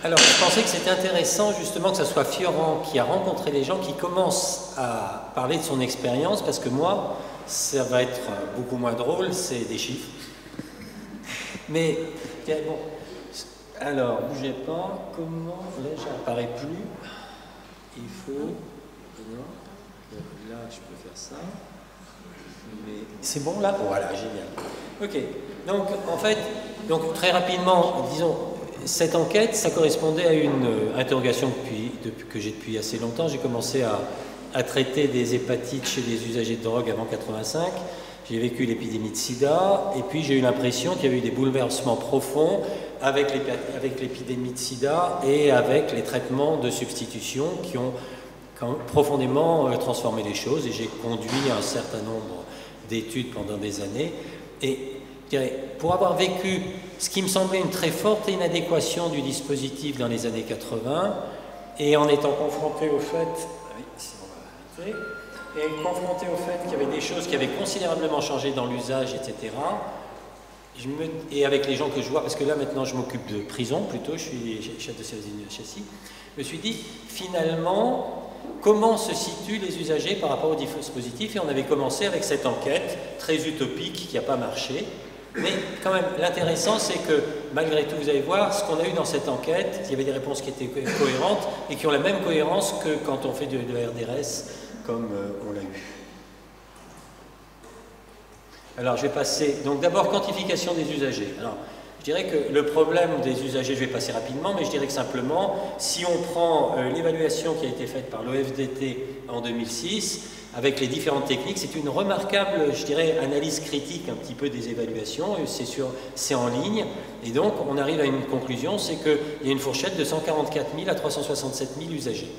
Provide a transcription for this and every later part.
Alors, je pensais que c'était intéressant justement que ce soit Fioran qui a rencontré les gens, qui commence à parler de son expérience, parce que moi, ça va être beaucoup moins drôle, c'est des chiffres. Mais, bon, alors, bougez pas, comment, là, j'apparais plus, il faut, non, là, je peux faire ça, mais c'est bon là? Voilà, génial. Ok, donc, en fait, donc, très rapidement, disons, cette enquête, ça correspondait à une interrogation que j'ai depuis assez longtemps. J'ai commencé à traiter des hépatites chez des usagers de drogue avant 85. J'ai vécu l'épidémie de sida, et puis j'ai eu l'impression qu'il y avait eu des bouleversements profonds avec l'épidémie de sida et avec les traitements de substitution qui ont profondément transformé les choses. Et j'ai conduit un certain nombre d'études pendant des années. Et je dirais, pour avoir vécu ce qui me semblait une très forte inadéquation du dispositif dans les années 80, et en étant confronté au fait, qu'il y avait des choses qui avaient considérablement changé dans l'usage, etc., et avec les gens que je vois, parce que là maintenant je m'occupe de prison plutôt, je suis chef de service de châssis, je me suis dit, finalement, comment se situent les usagers par rapport au dispositif? Et on avait commencé avec cette enquête très utopique qui n'a pas marché. Mais quand même, l'intéressant, c'est que malgré tout, vous allez voir, ce qu'on a eu dans cette enquête, il y avait des réponses qui étaient cohérentes et qui ont la même cohérence que quand on fait de la RDRS, comme on l'a eu. Alors, je vais passer. Donc, d'abord, quantification des usagers. Alors, je dirais que le problème des usagers, je vais passer rapidement, mais je dirais que simplement, si on prend l'évaluation qui a été faite par l'OFDT en 2006, avec les différentes techniques, c'est une remarquable, je dirais, analyse critique un petit peu des évaluations, c'est en ligne, et donc on arrive à une conclusion, c'est qu'il y a une fourchette de 144 000 à 367 000 usagers.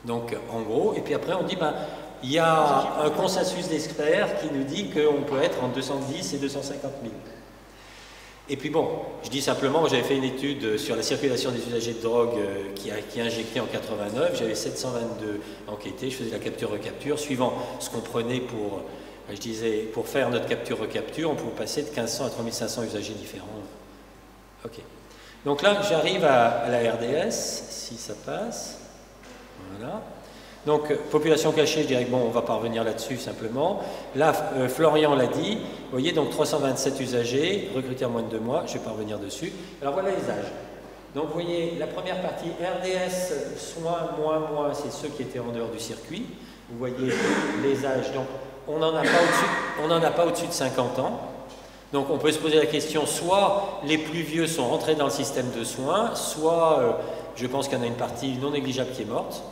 Donc en gros, et puis après on dit, ben, il y a un consensus d'experts qui nous dit qu'on peut être entre 210 et 250 000. Et puis bon, je dis simplement, j'avais fait une étude sur la circulation des usagers de drogue qui a injecté en 89, j'avais 722 enquêtés, je faisais la capture-recapture, suivant ce qu'on prenait pour, je disais, pour faire notre capture-recapture, on pouvait passer de 1500 à 3500 usagers différents. Ok. Donc là, j'arrive à la RDS, si ça passe. Voilà. Donc, population cachée, je dirais que bon, on ne va pas revenir là-dessus simplement. Là, Florian l'a dit, vous voyez, donc 327 usagers, recrutés en moins de 2 mois, je ne vais pas revenir dessus. Alors voilà les âges. Donc vous voyez, la première partie, RDS, soins, moins, c'est ceux qui étaient en dehors du circuit. Vous voyez les âges, donc on n'en a pas au-dessus de 50 ans. Donc on peut se poser la question, soit les plus vieux sont rentrés dans le système de soins, soit je pense qu'il y en a une partie non négligeable qui est morte.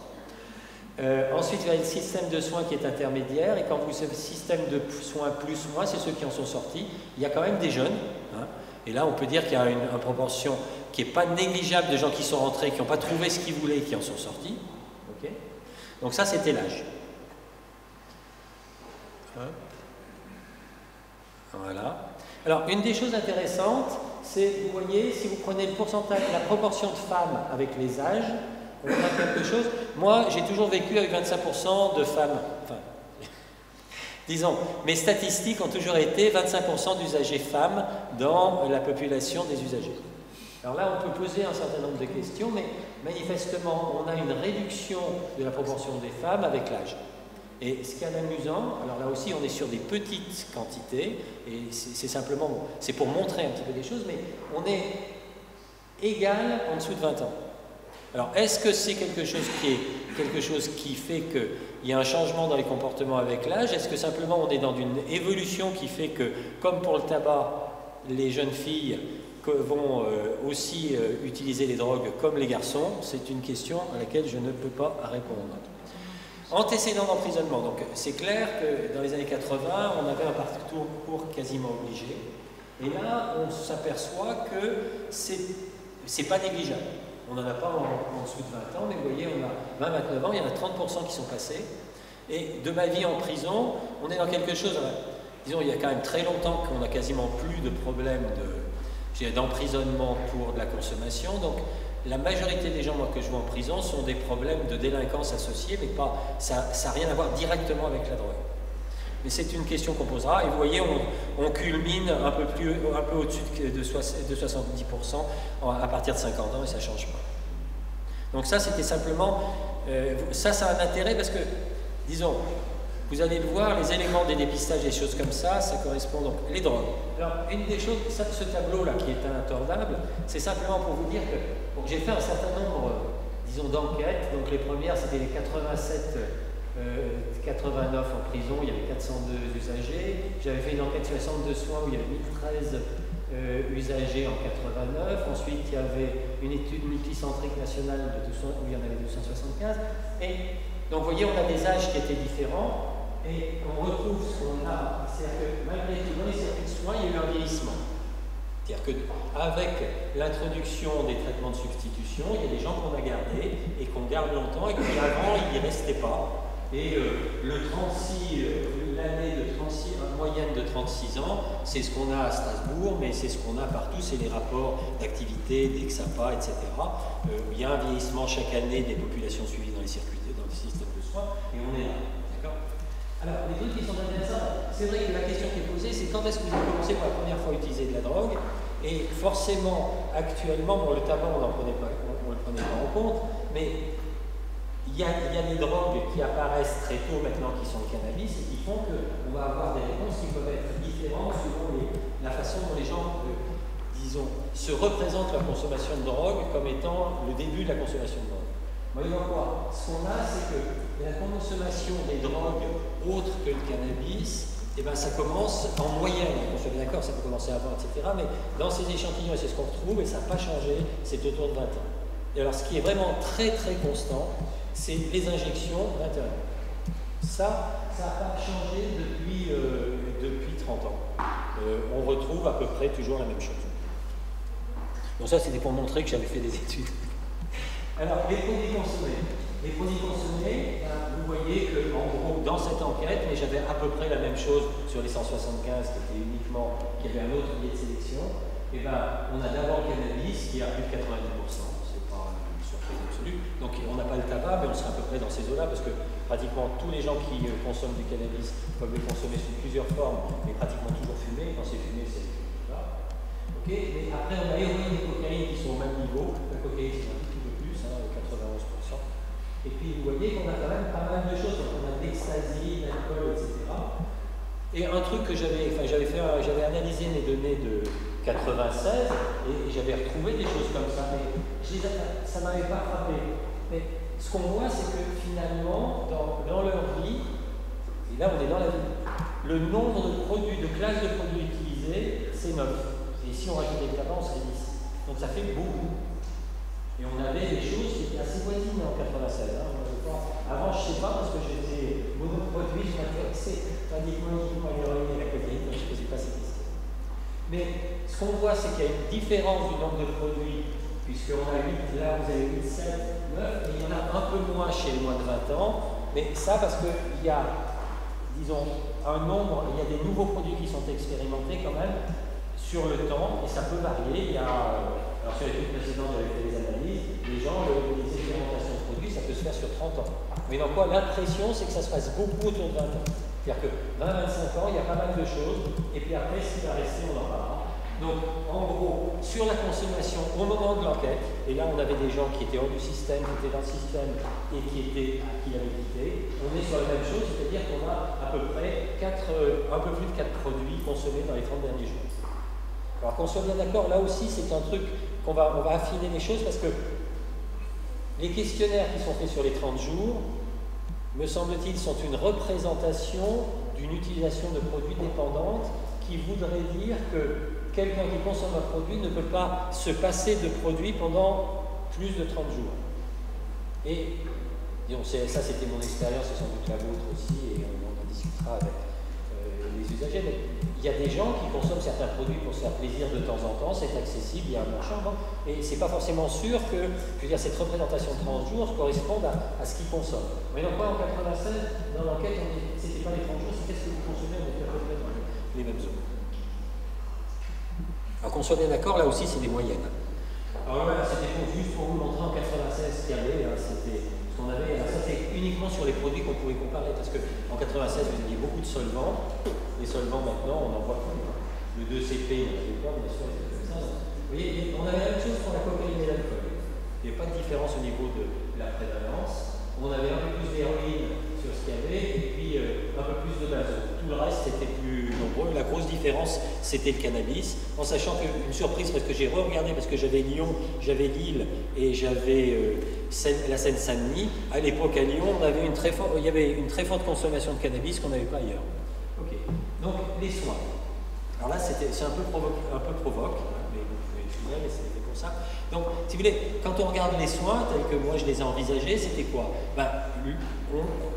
Ensuite, il y a le système de soins qui est intermédiaire, et quand vous avez le système de soins plus moins, c'est ceux qui en sont sortis. Il y a quand même des jeunes, hein, et là on peut dire qu'il y a une proportion qui n'est pas négligeable de gens qui sont rentrés, qui n'ont pas trouvé ce qu'ils voulaient et qui en sont sortis. Okay. Donc ça, c'était l'âge. Voilà. Alors, une des choses intéressantes, c'est, vous voyez, si vous prenez le pourcentage, la proportion de femmes avec les âges, on a quelque chose. Moi, j'ai toujours vécu avec 25% de femmes. Enfin, disons, mes statistiques ont toujours été 25% d'usagers femmes dans la population des usagers. Alors là, on peut poser un certain nombre de questions, mais manifestement, on a une réduction de la proportion des femmes avec l'âge. Et ce qui est amusant, alors là aussi, on est sur des petites quantités, et c'est simplement, c'est pour montrer un petit peu des choses, mais on est égal en dessous de 20 ans. Alors, est-ce que c'est quelque chose qui fait qu'il y a un changement dans les comportements avec l'âge? Est-ce que simplement on est dans une évolution qui fait que, comme pour le tabac, les jeunes filles vont aussi utiliser les drogues comme les garçons? C'est une question à laquelle je ne peux pas répondre. Antécédents d'emprisonnement. Donc, c'est clair que dans les années 80, on avait un parcours quasiment obligé. Et là, on s'aperçoit que c'est pas négligeable. On n'en a pas en dessous de 20 ans, mais vous voyez, on a 20-29 ans, il y en a 30% qui sont passés. Et de ma vie en prison, on est dans quelque chose, disons, il y a quand même très longtemps qu'on n'a quasiment plus de problèmes d'emprisonnement pour de la consommation. Donc, la majorité des gens, moi, que je vois en prison, sont des problèmes de délinquance associés, mais pas, ça n'a rien à voir directement avec la drogue. Mais c'est une question qu'on posera. Et vous voyez, on culmine un peu au-dessus de 70% à partir de 50 ans, et ça ne change pas. Donc ça, c'était simplement... ça a un intérêt parce que, disons, vous allez le voir, les éléments des dépistages, des choses comme ça correspond donc les drogues. Alors, une des choses, ce tableau-là qui est intordable, c'est simplement pour vous dire que bon, j'ai fait un certain nombre, disons, d'enquêtes. Donc les premières, c'était les 87, 89 en prison, il y avait 402 usagers. J'avais fait une enquête sur les centres de soins où il y avait 1013 usagers en 89. Ensuite, il y avait une étude multicentrique nationale où il y en avait 275. Et donc, vous voyez, on a des âges qui étaient différents. Et on retrouve ce qu'on a, c'est-à-dire que malgré tout, dans les circuits de soins, il y a eu un vieillissement. C'est-à-dire qu'avec l'introduction des traitements de substitution, il y a des gens qu'on a gardés et qu'on garde longtemps et qui avant, ils n'y restaient pas. Et l'année de 36, en moyenne de 36 ans, c'est ce qu'on a à Strasbourg, mais c'est ce qu'on a partout, c'est les rapports d'activité, d'Exapa, etc. Il y a un vieillissement chaque année des populations suivies dans les circuits, dans les systèmes de soins, et on est là. Alors, les trucs qui sont intéressants, c'est vrai que la question qui est posée, c'est quand est-ce que vous avez commencé pour la première fois à utiliser de la drogue? Et forcément, actuellement, bon, le tabac, on ne le prenait pas en compte, mais il y a des drogues qui apparaissent très tôt maintenant, qui sont le cannabis, et qui font qu'on va avoir des réponses qui peuvent être différentes selon la façon dont les gens, disons, se représentent la consommation de drogue comme étant le début de la consommation de drogue. Voyons quoi? Ce qu'on a, c'est que la consommation des drogues autres que le cannabis, eh ben, ça commence en moyenne, on soit bien d'accord, ça peut commencer avant, etc. Mais dans ces échantillons, et c'est ce qu'on retrouve, et ça n'a pas changé, c'est autour de 20 ans. Et alors, ce qui est vraiment très très constant, c'est les injections 21 ans. Ça n'a pas changé depuis 30 ans. On retrouve à peu près toujours la même chose. Donc ça, c'était pour montrer que j'avais fait des études. Alors, les produits consommés. Les produits consommés, vous voyez qu'en gros, dans cette enquête, mais j'avais à peu près la même chose sur les 175 qui étaient uniquement, qui avaient un autre biais de sélection, et ben, on a d'abord le cannabis qui est à plus de 90%, c'est pas une surprise absolue. Donc on n'a pas le tabac, mais on sera à peu près dans ces eaux-là, parce que pratiquement tous les gens qui consomment du cannabis peuvent le consommer sous plusieurs formes, mais pratiquement toujours fumé. Quand c'est fumé, c'est là. Ok, mais après on a héroïne et cocaïne qui sont au même niveau. La cocaïne c'est un petit peu plus, 91%. Et puis vous voyez qu'on a quand même pas mal de choses, donc on a de l'ecstasy, l'alcool, etc. Et un truc que j'avais analysé mes données de 96 et j'avais retrouvé des choses comme ça, mais ça ne m'avait pas frappé. Mais ce qu'on voit, c'est que finalement, dans leur vie, et là on est dans la vie, le nombre de produits, de classes de produits utilisés, c'est 9. Et si on rajoute des tabacs, on serait 10. Donc ça fait beaucoup. Et on avait des choses qui étaient assez voisines en 96. Avant, je ne sais pas, parce que j'étais monoproduit, je m'intéressais uniquement à l'héroïne et à la cocaïne, donc je ne faisais pas cette question. Mais ce qu'on voit, c'est qu'il y a une différence du nombre de produits, puisqu'on a 8, là vous avez 8, 7, 9, et il y en a un peu moins chez les moins de 20 ans. Mais ça, parce qu'il y a, disons, un nombre, il y a des nouveaux produits qui sont expérimentés quand même sur le temps, et ça peut varier. Il y a. Alors sur l'étude précédente, j'avais fait des analyses, les gens, les expérimentations de produits, ça peut se faire sur 30 ans. Mais dans quoi l'impression, c'est que ça se passe beaucoup autour de 20 ans. C'est-à-dire que 20-25 ans, il y a pas mal de choses, et puis après, ce qui va rester, on en parlera. Donc, en gros, sur la consommation, au moment de l'enquête, et là, on avait des gens qui étaient hors du système, qui étaient dans le système, et qui avaient quitté, on est sur la même chose, c'est-à-dire qu'on a à peu près un peu plus de 4 produits consommés dans les 30 derniers jours. Alors qu'on soit bien d'accord, là aussi c'est un truc on va affiner les choses parce que les questionnaires qui sont faits sur les 30 jours, me semble-t-il, sont une représentation d'une utilisation de produits dépendante qui voudrait dire que quelqu'un qui consomme un produit ne peut pas se passer de produit pendant plus de 30 jours. Et ça c'était mon expérience et sans doute la vôtre aussi, et on en discutera avec les usagers, mais il y a des gens qui consomment certains produits pour se faire plaisir de temps en temps, c'est accessible, il y a un marchand, et c'est pas forcément sûr que, je veux dire, cette représentation de 30 jours corresponde à ce qu'ils consomment. Mais donc en 96, dans l'enquête, c'était pas les 30 jours, c'est qu'est-ce que vous consommez, on était à peu près dans les mêmes zones. Alors qu'on soit bien d'accord, là aussi c'est des moyennes. Alors voilà, c'était juste pour vous montrer en 96 ce qu'il y avait, c'était ce qu'on avait, alors ça c'est uniquement sur les produits qu'on pouvait comparer, parce qu'en 96 vous aviez beaucoup de solvants. Les solvants maintenant, on en voit plus. Le 2CP, on n'avait pas, bien sûr, comme ça. Vous voyez, on avait la même chose pour la cocaïne et l'alcool. Il n'y avait pas de différence au niveau de la prévalence. On avait un peu plus d'héroïne sur ce qu'il y avait, et puis un peu plus de benzo. Tout le reste était plus nombreux. La grosse différence, c'était le cannabis, en sachant qu'une surprise, parce que j'ai re-regardé, parce que j'avais Lyon, j'avais Lille et j'avais la Seine-Saint-Denis. À l'époque, à Lyon, il y avait une très forte consommation de cannabis qu'on n'avait pas ailleurs. Ok. Donc, les soins. Alors là, c'est un peu provoque, mais vous pouvez excuser, mais c'était pour ça. Donc, si vous voulez, quand on regarde les soins, tels que moi je les ai envisagés, c'était quoi? Ben,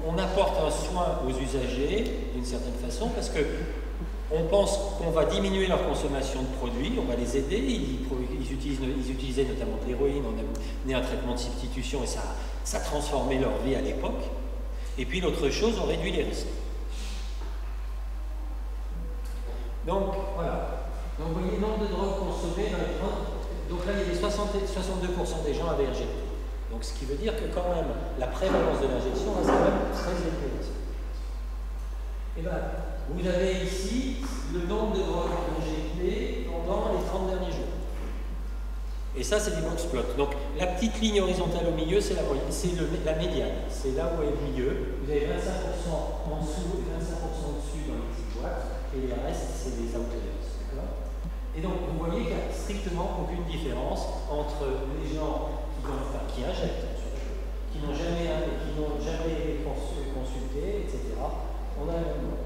on apporte un soin aux usagers, d'une certaine façon, parce que on pense qu'on va diminuer leur consommation de produits, on va les aider, ils utilisaient notamment de l'héroïne, on a mené un traitement de substitution et ça a transformé leur vie à l'époque. Et puis l'autre chose, on réduit les risques. Donc, voilà. Donc, vous voyez, nombre de drogues consommées dans les 30. Donc là, il y avait 62% des gens avaient injecté. Donc, ce qui veut dire que quand même, la prévalence de l'injection reste quand même très élevée. Et bien, vous avez ici le nombre de drogues injectées pendant les 30 derniers jours. Et ça, c'est des box plots. Donc, la petite ligne horizontale au milieu, c'est la médiane. C'est là où est le milieu. Vous avez 25% en dessous et 25% au-dessus dans les petites boîtes. Et le reste, c'est des outliers. D'accord ? Et donc, vous voyez qu'il n'y a strictement aucune différence entre les gens qui injectent, qui n'ont jamais été consultés, etc. On a le même nombre.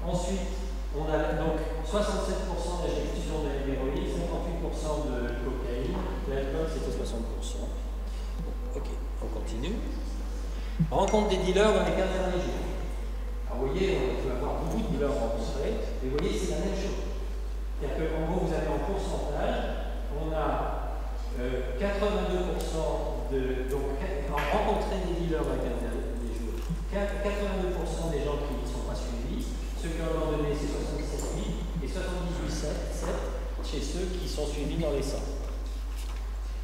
Ensuite, on a donc 67% d'injection d'héroïne, 58% de cocaïne, l'alcool c'était 60%. Ok, on continue. Rencontre des dealers dans les 15 derniers jours. Alors vous voyez, on peut avoir beaucoup de dealers rencontrés, mais vous voyez, c'est la même chose. C'est-à-dire qu'en gros, vous avez en pourcentage, on a 82% donc rencontrer des dealers dans les 15 derniers jours, 82% des gens qui ne sont pas suivis, ceux qui ont abandonné, c'est 77,8 et 78,7 chez ceux qui sont suivis dans les centres.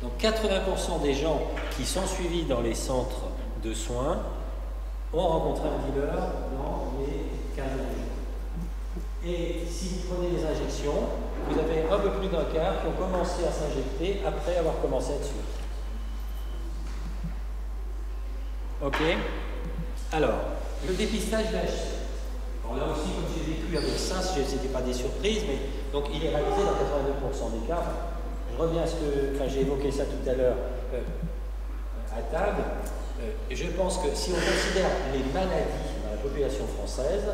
Donc 80% des gens qui sont suivis dans les centres de soins ont rencontré un dealer dans les 15 derniers jours. Et si vous prenez les injections, vous avez un peu plus d'un quart qui ont commencé à s'injecter après avoir commencé à être suivis. Ok. Alors, le dépistage de HC. Alors là aussi, comme j'ai vécu avec ça, ce n'était pas des surprises, mais donc il est réalisé dans 82% des cas. Je reviens à ce que, j'ai évoqué ça tout à l'heure à table. Je pense que si on considère les maladies dans la population française,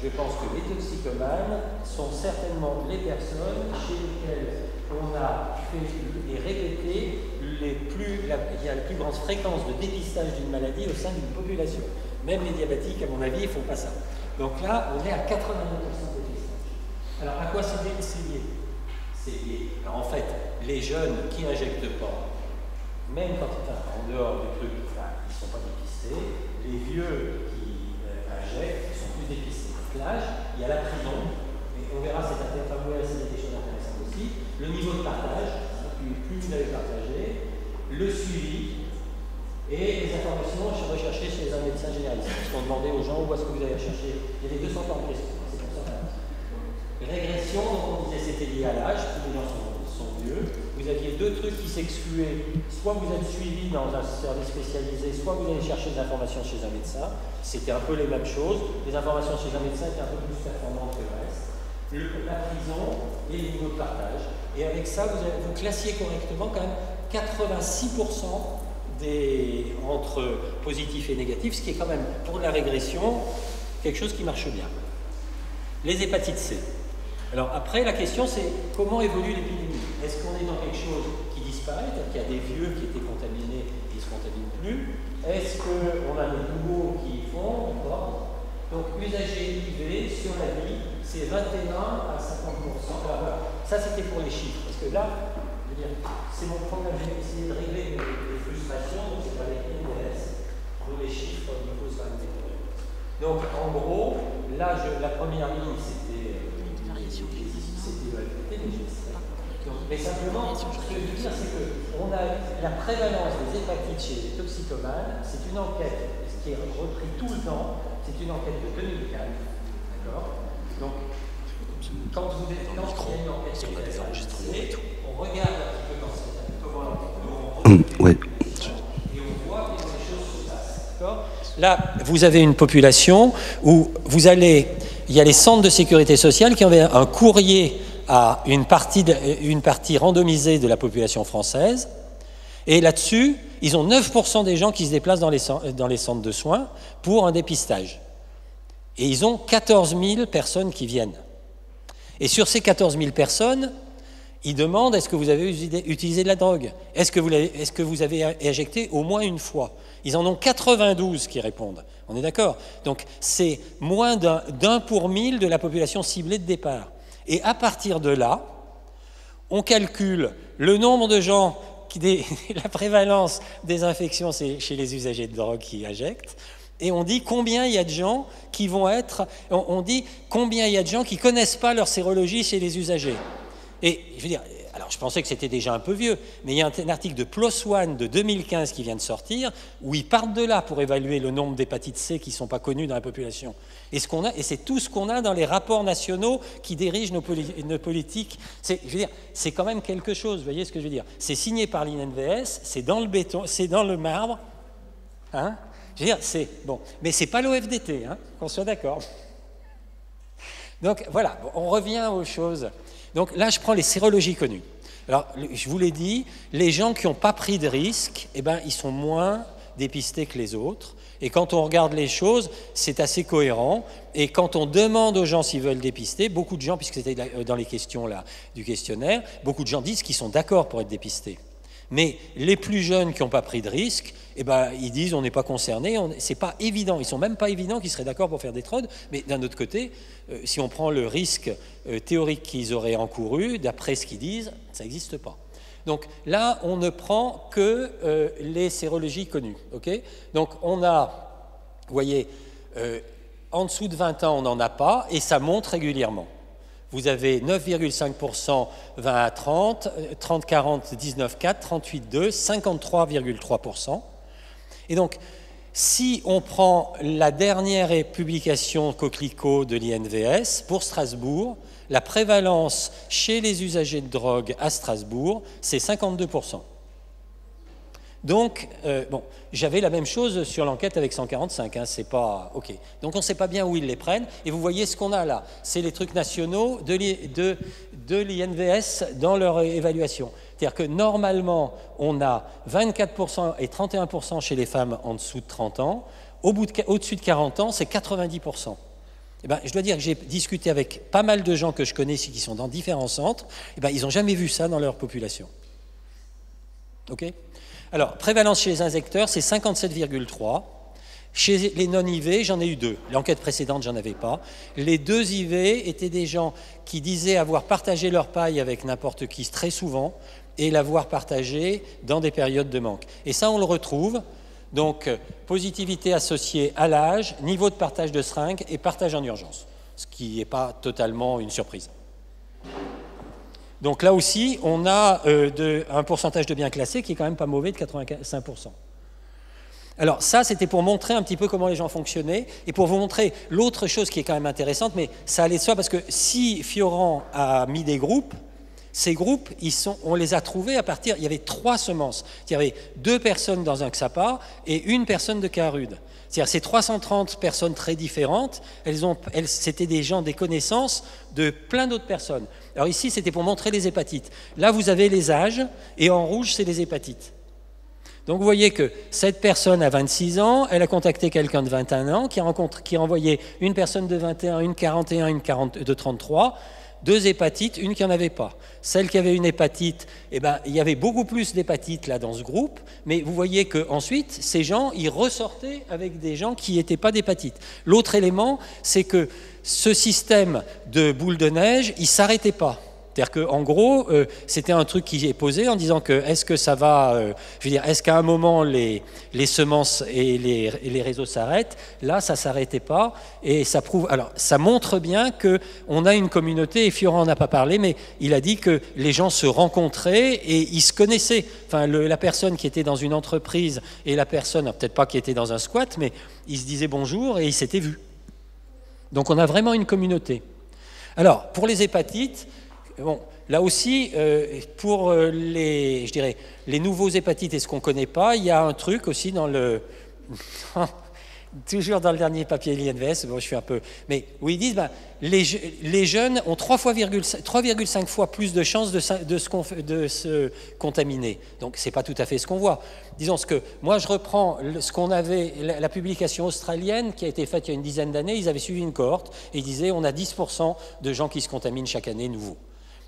je pense que les toxicomanes sont certainement les personnes chez lesquelles on a fait et répété il y a la plus grande fréquence de dépistage d'une maladie au sein d'une population. Même les diabétiques, à mon avis, ne font pas ça. Donc là, on est à 89% de dépistage. Alors, à quoi c'est lié? C'est lié. Alors, en fait, les jeunes qui n'injectent pas, même quand en dehors du truc, ils ne sont pas dépistés, les vieux qui injectent sont plus dépistés. L'âge, il y a la prison, et on verra, c'est des choses intéressantes aussi, le niveau de partage, plus vous avez partagé, le suivi, et les informations recherchées chez un médecin généraliste. Parce qu'on demandait aux gens où est-ce que vous allez chercher. Il y avait 200 ans de questions, c'est pour ça. Régression, donc on disait c'était lié à l'âge, tous les gens sont vieux. Vous aviez deux trucs qui s'excluaient, soit vous êtes suivi dans un service spécialisé, soit vous allez chercher des informations chez un médecin. C'était un peu les mêmes choses. Les informations chez un médecin étaient un peu plus performantes que le reste. La prison et les niveaux de partage. Et avec ça, vous classiez correctement quand même 86% entre positifs et négatifs, ce qui est quand même, pour la régression, quelque chose qui marche bien. Les hépatites C. Alors après, la question c'est comment évolue l'épidémie? Est-ce qu'on est dans quelque chose qui disparaît, c'est-à-dire qu'il y a des vieux qui étaient contaminés et ils ne se contaminent plus? Est-ce qu'on a des nouveaux qui y font? Donc usagers IV sur la vie, c'est 21 à 50%. Alors voilà, ça c'était pour les chiffres, parce que là, je veux dire, c'est mon problème, j'ai essayé de régler les frustrations, donc c'est pas les INDS, pour les chiffres, il faut se régler. Donc en gros, là, la première ligne c'était mais simplement, ce que je veux dire, c'est qu'on a la prévalence des hépatites chez les toxicomanes, c'est une enquête qui est reprise tout le temps, c'est une enquête de 2004, d'accord? Donc, quand il y a une enquête qui est réalisée, on regarde un petit peu comment Ouais. Là, vous avez une population où il y a les centres de sécurité sociale qui envoient un courrier à une partie randomisée de la population française. Et là-dessus, ils ont 9% des gens qui se déplacent dans les centres de soins pour un dépistage. Et ils ont 14 000 personnes qui viennent. Et sur ces 14 000 personnes, ils demandent, est-ce que vous avez utilisé de la drogue? Est-ce que vous avez injecté au moins une fois? Ils en ont 92 qui répondent. On est d'accord? Donc c'est moins d'un pour 1000 de la population ciblée de départ. Et à partir de là, on calcule le nombre de gens, la prévalence des infections chez les usagers de drogue qui injectent, et on dit combien il y a de gens qui vont être... On dit combien il y a de gens qui ne connaissent pas leur sérologie chez les usagers. Et je veux dire, alors je pensais que c'était déjà un peu vieux, mais il y a un article de PLOS ONE de 2015 qui vient de sortir, où ils partent de là pour évaluer le nombre d'hépatites C qui ne sont pas connues dans la population. Et c'est tout ce qu'on a dans les rapports nationaux qui dirigent nos politiques. Je veux dire, c'est quand même quelque chose, vous voyez ce que je veux dire? C'est signé par l'INVS, c'est dans le béton, c'est dans le marbre. Hein? Je veux dire, c'est bon, mais c'est pas l'OFDT, hein, qu'on soit d'accord. Donc voilà, on revient aux choses. Donc là, je prends les sérologies connues. Alors, je vous l'ai dit, les gens qui n'ont pas pris de risque, eh ben, ils sont moins dépistés que les autres. Et quand on regarde les choses, c'est assez cohérent. Et quand on demande aux gens s'ils veulent dépister, beaucoup de gens, puisque c'était dans les questions là, du questionnaire, beaucoup de gens disent qu'ils sont d'accord pour être dépistés. Mais les plus jeunes qui n'ont pas pris de risque, eh ben, ils disent on n'est pas concerné, c'est pas évident, ils ne sont même pas évidents qu'ils seraient d'accord pour faire des trodes, mais d'un autre côté, si on prend le risque théorique qu'ils auraient encouru, d'après ce qu'ils disent, ça n'existe pas. Donc là, on ne prend que les sérologies connues. Okay, donc on a, vous voyez, en dessous de 20 ans, on n'en a pas, et ça monte régulièrement. Vous avez 9,5% 20 à 30, 30-40, 19,4, 38,2, 53,3%. Et donc, si on prend la dernière publication Coquelicot de l'INVS, pour Strasbourg, la prévalence chez les usagers de drogue à Strasbourg, c'est 52%. Donc, bon, j'avais la même chose sur l'enquête avec 145, hein, c'est pas... OK. Donc, on ne sait pas bien où ils les prennent. Et vous voyez ce qu'on a là. C'est les trucs nationaux de l'INVS dans leur évaluation. C'est-à-dire que normalement, on a 24% et 31% chez les femmes en dessous de 30 ans. Au-dessus de 40 ans, c'est 90%. Eh ben, je dois dire que j'ai discuté avec pas mal de gens que je connais qui sont dans différents centres. Eh ben, ils n'ont jamais vu ça dans leur population. OK ? Alors, prévalence chez les injecteurs, c'est 57,3. Chez les non-IV, j'en ai eu 2. L'enquête précédente, j'en avais pas. Les 2 IV étaient des gens qui disaient avoir partagé leur paille avec n'importe qui très souvent et l'avoir partagé dans des périodes de manque. Et ça, on le retrouve. Donc, positivité associée à l'âge, niveau de partage de seringues et partage en urgence, ce qui n'est pas totalement une surprise. Donc là aussi, on a un pourcentage de bien classés qui est quand même pas mauvais, de 85%. Alors ça, c'était pour montrer un petit peu comment les gens fonctionnaient et pour vous montrer l'autre chose qui est quand même intéressante, mais ça allait de soi parce que si Fioran a mis des groupes, ces groupes, on les a trouvés à partir... Il y avait 3 semences. Il y avait 2 personnes dans un XAPA et 1 personne de Carude. C'est-à-dire ces 330 personnes très différentes, c'était des gens, des connaissances de plein d'autres personnes. Alors ici, c'était pour montrer les hépatites. Là, vous avez les âges, et en rouge, c'est les hépatites. Donc vous voyez que cette personne a 26 ans, elle a contacté quelqu'un de 21 ans, qui a envoyé une personne de 21, une 41, une de 33, 2 hépatites, une qui n'en avait pas. Celle qui avait une hépatite, eh ben, il y avait beaucoup plus d'hépatites là dans ce groupe, mais vous voyez qu'ensuite, ces gens, ils ressortaient avec des gens qui n'étaient pas d'hépatite. L'autre élément, c'est que ce système de boule de neige, il ne s'arrêtait pas. C'est-à-dire qu'en gros, c'était un truc qui est posé en disant que est-ce que ça va, je veux dire, est-ce qu'à un moment les semences et les réseaux s'arrêtent? Là, ça ne s'arrêtait pas et ça prouve. Alors, ça montre bien qu'on a une communauté, et Fioran n'en a pas parlé, mais il a dit que les gens se rencontraient et ils se connaissaient. Enfin, la personne qui était dans une entreprise et la personne, peut-être pas qui était dans un squat, mais ils se disaient bonjour et ils s'étaient vus. Donc, on a vraiment une communauté. Alors, pour les hépatites, bon, là aussi, pour je dirais, les nouveaux hépatites et ce qu'on ne connaît pas, il y a un truc aussi dans le... toujours dans le dernier papier de l'INVS, bon, je suis un peu... Mais où ils disent, les jeunes ont 3,5 fois plus de chances de se contaminer. Donc, ce n'est pas tout à fait ce qu'on voit. Disons que moi, je reprends ce qu'on avait, la publication australienne qui a été faite il y a une dizaine d'années. Ils avaient suivi une cohorte et ils disaient on a 10% de gens qui se contaminent chaque année nouveaux.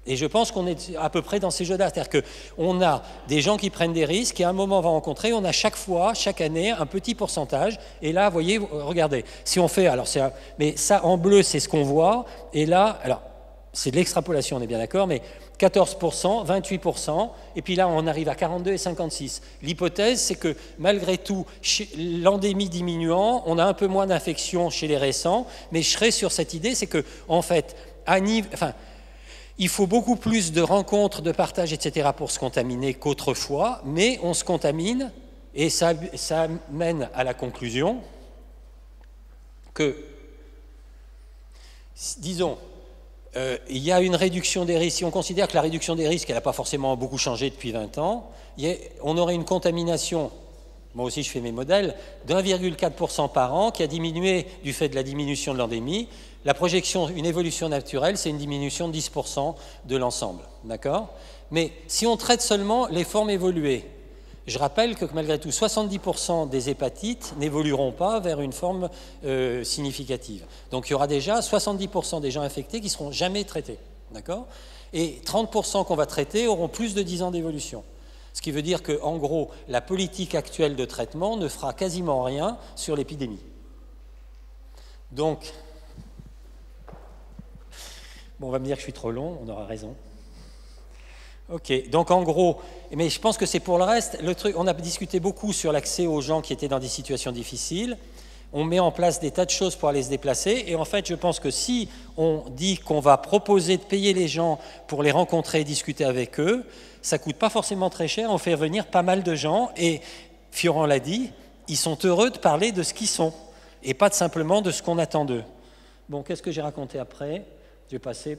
Et je pense qu'on est à peu près dans ces jeux-là. C'est-à-dire qu'on a des gens qui prennent des risques et à un moment on va rencontrer, on a chaque fois, chaque année, un petit pourcentage. Et là, vous voyez, regardez, si on fait, alors mais ça en bleu, c'est ce qu'on voit. Et là, alors, c'est de l'extrapolation, on est bien d'accord, mais 14%, 28%, et puis là, on arrive à 42 et 56. L'hypothèse, c'est que malgré tout, l'endémie diminuant, on a un peu moins d'infections chez les récents, mais je serais sur cette idée, c'est que, en fait, il faut beaucoup plus de rencontres, de partage, etc. pour se contaminer qu'autrefois, mais on se contamine et ça mène à la conclusion que, disons, il y a une réduction des risques. Si on considère que la réduction des risques, elle n'a pas forcément beaucoup changé depuis 20 ans, on aurait une contamination, moi aussi je fais mes modèles, d'1,4% par an qui a diminué du fait de la diminution de l'endémie. La projection, une évolution naturelle, c'est une diminution de 10% de l'ensemble, d'accord? Mais si on traite seulement les formes évoluées, je rappelle que malgré tout, 70% des hépatites n'évolueront pas vers une forme significative. Donc il y aura déjà 70% des gens infectés qui ne seront jamais traités, d'accord? Et 30% qu'on va traiter auront plus de 10 ans d'évolution. Ce qui veut dire qu'en gros, la politique actuelle de traitement ne fera quasiment rien sur l'épidémie. Donc... Bon, on va me dire que je suis trop long, on aura raison. Ok, donc en gros, mais je pense que c'est pour le reste, on a discuté beaucoup sur l'accès aux gens qui étaient dans des situations difficiles, on met en place des tas de choses pour aller se déplacer, et en fait, je pense que si on dit qu'on va proposer de payer les gens pour les rencontrer et discuter avec eux, ça ne coûte pas forcément très cher, on fait venir pas mal de gens, et Fioran l'a dit, ils sont heureux de parler de ce qu'ils sont, et pas simplement de ce qu'on attend d'eux. Bon, qu'est-ce que j'ai raconté après ? Je vais passer,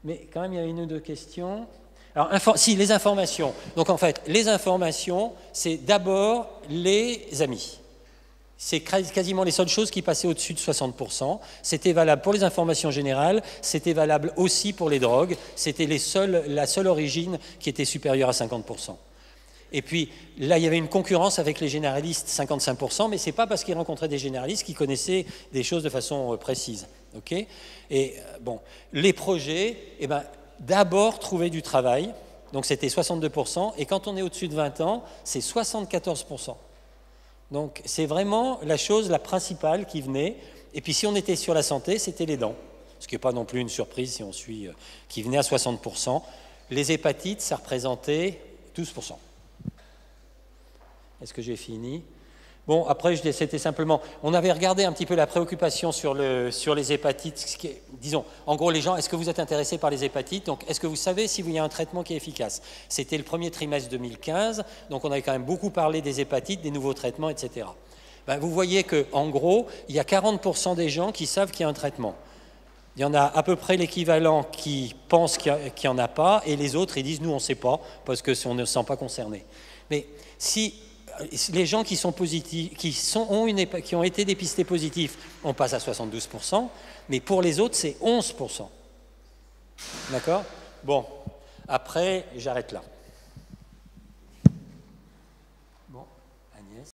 mais quand même il y a une ou deux questions. Alors, si, les informations. Donc en fait, les informations, c'est d'abord les amis. C'est quasiment les seules choses qui passaient au-dessus de 60%. C'était valable pour les informations générales, c'était valable aussi pour les drogues. C'était la seule origine qui était supérieure à 50%. Et puis là, il y avait une concurrence avec les généralistes, 55%, mais ce n'est pas parce qu'ils rencontraient des généralistes qu'ils connaissaient des choses de façon précise. Okay ? Et bon, les projets, d'abord trouver du travail, donc c'était 62%, et quand on est au-dessus de 20 ans, c'est 74%. Donc c'est vraiment la chose la principale qui venait, et puis si on était sur la santé, c'était les dents, ce qui n'est pas non plus une surprise si on suit, qui venait à 60%. Les hépatites, ça représentait 12%. Est-ce que j'ai fini ? Bon, après, c'était simplement... On avait regardé un petit peu la préoccupation sur les hépatites. Disons, en gros, les gens, est-ce que vous êtes intéressés par les hépatites ? Donc, est-ce que vous savez s'il y a un traitement qui est efficace ? C'était le premier trimestre 2015, donc on avait quand même beaucoup parlé des hépatites, des nouveaux traitements, etc. Vous voyez qu'en gros, il y a 40% des gens qui savent qu'il y a un traitement. Il y en a à peu près l'équivalent qui pensent qu'il n'y en a pas, et les autres, ils disent, nous, on ne sait pas, parce qu'on ne se sent pas concerné. Mais si... Les gens qui sont positifs, qui ont été dépistés positifs, on passe à 72%, mais pour les autres, c'est 11%. D'accord ? Bon, après, j'arrête là.